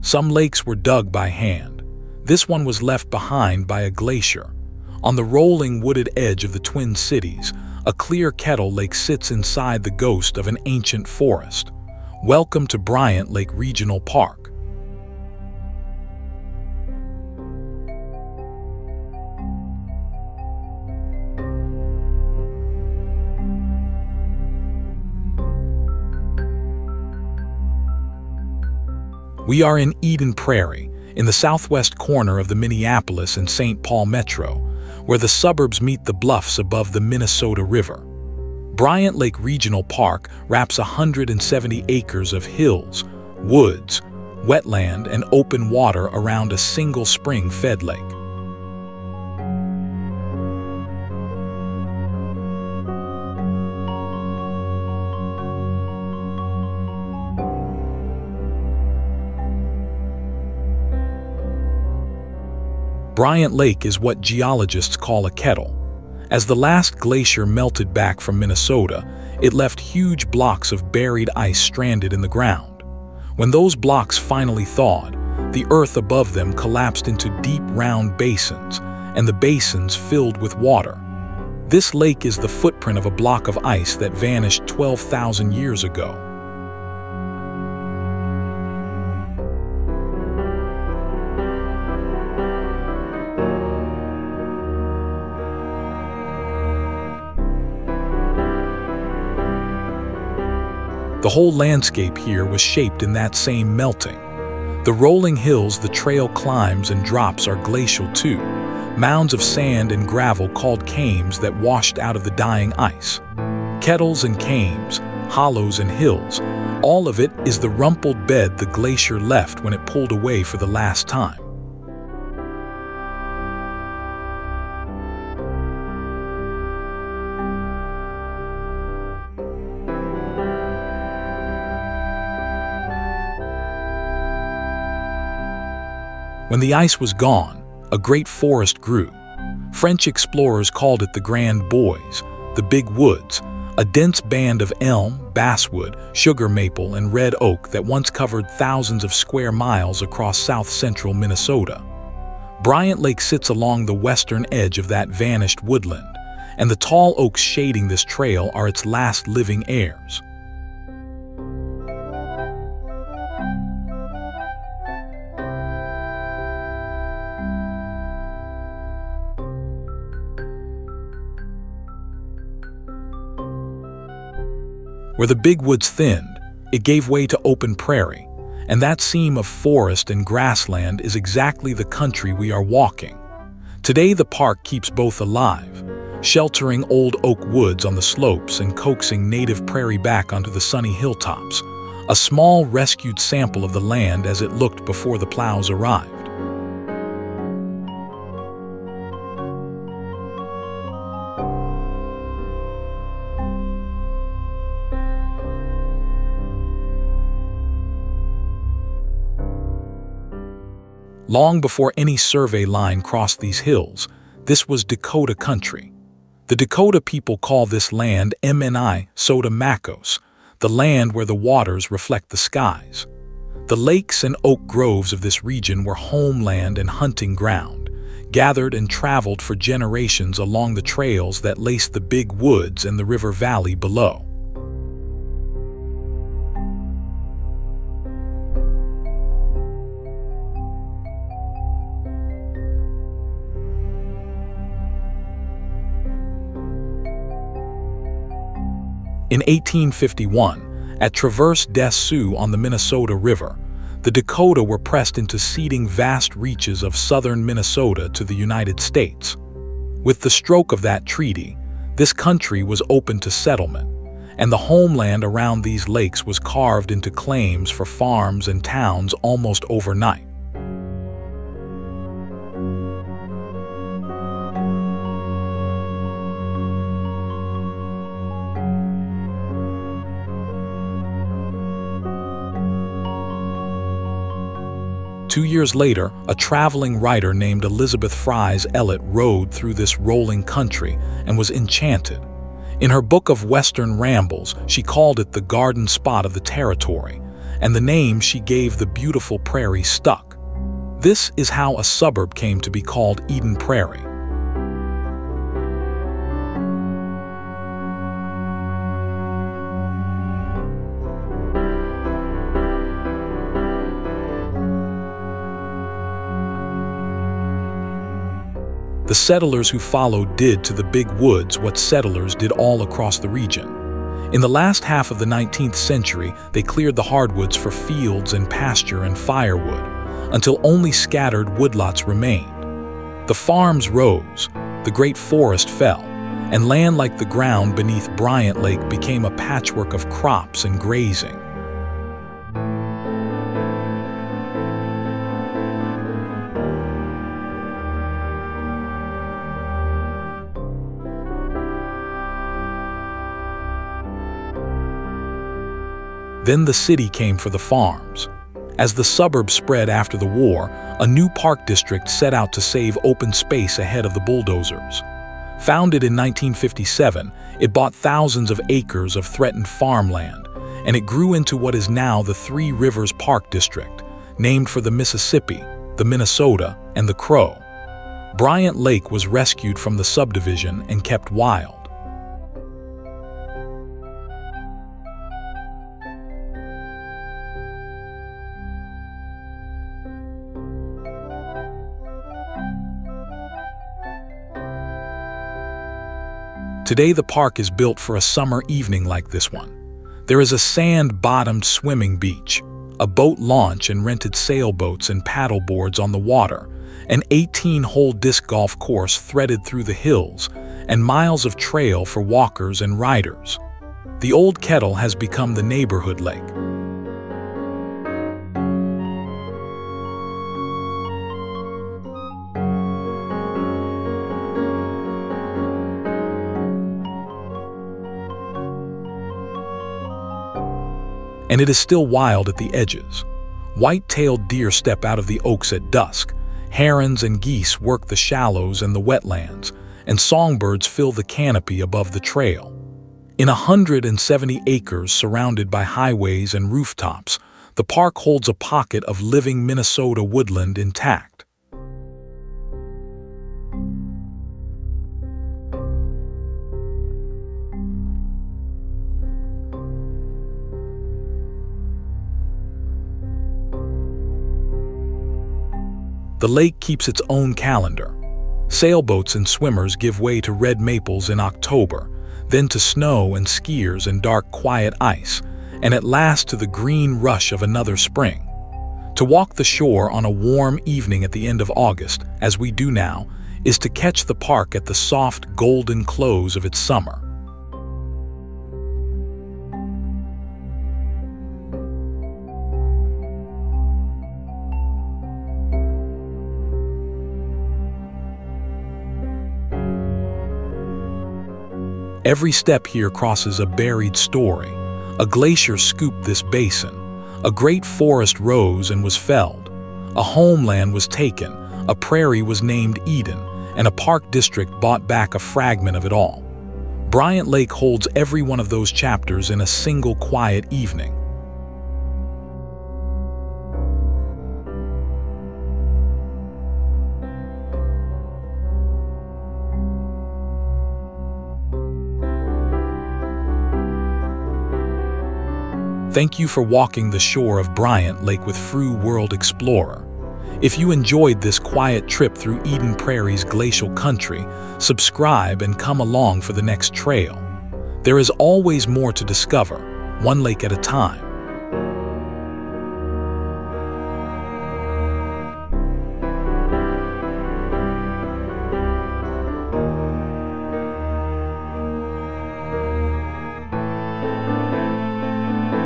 Some lakes were dug by hand. This one was left behind by a glacier. On the rolling wooded edge of the Twin Cities, a clear Kettle Lake sits inside the ghost of an ancient forest. Welcome to Bryant Lake Regional Park. We are in Eden Prairie, in the southwest corner of the Minneapolis and St. Paul metro, where the suburbs meet the bluffs above the Minnesota River. Bryant Lake Regional Park wraps 170 acres of hills, woods, wetland, and open water around a single spring-fed lake. Bryant Lake is what geologists call a kettle. As the last glacier melted back from Minnesota, it left huge blocks of buried ice stranded in the ground. When those blocks finally thawed, the earth above them collapsed into deep round basins, and the basins filled with water. This lake is the footprint of a block of ice that vanished 12,000 years ago. The whole landscape here was shaped in that same melting. The rolling hills the trail climbs and drops are glacial too, mounds of sand and gravel called kames that washed out of the dying ice. Kettles and Kames, hollows and hills, all of it is the rumpled bed the glacier left when it pulled away for the last time. When the ice was gone, a great forest grew. French explorers called it the Grand Bois, the Big Woods, a dense band of elm, basswood, sugar maple, and red oak that once covered thousands of square miles across south-central Minnesota. Bryant Lake sits along the western edge of that vanished woodland, and the tall oaks shading this trail are its last living heirs. Where the big woods thinned, it gave way to open prairie, and that seam of forest and grassland is exactly the country we are walking. Today the park keeps both alive, sheltering old oak woods on the slopes and coaxing native prairie back onto the sunny hilltops, a small rescued sample of the land as it looked before the plows arrived. Long before any survey line crossed these hills, this was Dakota country. The Dakota people call this land Mni Sota Makoce, the land where the waters reflect the skies. The lakes and oak groves of this region were homeland and hunting ground, gathered and traveled for generations along the trails that laced the big woods and the river valley below. In 1851, at Traverse des Sioux on the Minnesota River, the Dakota were pressed into ceding vast reaches of southern Minnesota to the United States. With the stroke of that treaty, this country was open to settlement, and the homeland around these lakes was carved into claims for farms and towns almost overnight. Two years later, a traveling writer named Elizabeth Fries Elliott rode through this rolling country and was enchanted. In her book of Western Rambles, she called it the garden spot of the territory, and the name she gave the beautiful prairie stuck. This is how a suburb came to be called Eden Prairie. The settlers who followed did to the big woods what settlers did all across the region. In the last half of the 19th century, they cleared the hardwoods for fields and pasture and firewood, until only scattered woodlots remained. The farms rose, the great forest fell, and land like the ground beneath Bryant Lake became a patchwork of crops and grazing. Then the city came for the farms. As the suburbs spread after the war, a new park district set out to save open space ahead of the bulldozers. Founded in 1957, it bought thousands of acres of threatened farmland, and it grew into what is now the Three Rivers Park District, named for the Mississippi, the Minnesota, and the Crow. Bryant Lake was rescued from the subdivision and kept wild. Today the park is built for a summer evening like this one. There is a sand-bottomed swimming beach, a boat launch and rented sailboats and paddle boards on the water, an 18-hole disc golf course threaded through the hills, and miles of trail for walkers and riders. The old Kettle has become the neighborhood lake. And it is still wild at the edges. White-tailed deer step out of the oaks at dusk, herons and geese work the shallows and the wetlands, and songbirds fill the canopy above the trail. In 170 acres surrounded by highways and rooftops, the park holds a pocket of living Minnesota woodland intact. The lake keeps its own calendar. Sailboats and swimmers give way to red maples in October, then to snow and skiers and dark, quiet ice, and at last to the green rush of another spring. To walk the shore on a warm evening at the end of August, as we do now, is to catch the park at the soft, golden close of its summer. Every step here crosses a buried story. A glacier scooped this basin. A great forest rose and was felled. A homeland was taken. A prairie was named Eden, and a park district bought back a fragment of it all. Bryant Lake holds every one of those chapters in a single quiet evening. Thank you for walking the shore of Bryant Lake with Fru World Explorer. If you enjoyed this quiet trip through Eden Prairie's glacial country, subscribe and come along for the next trail. There is always more to discover, one lake at a time.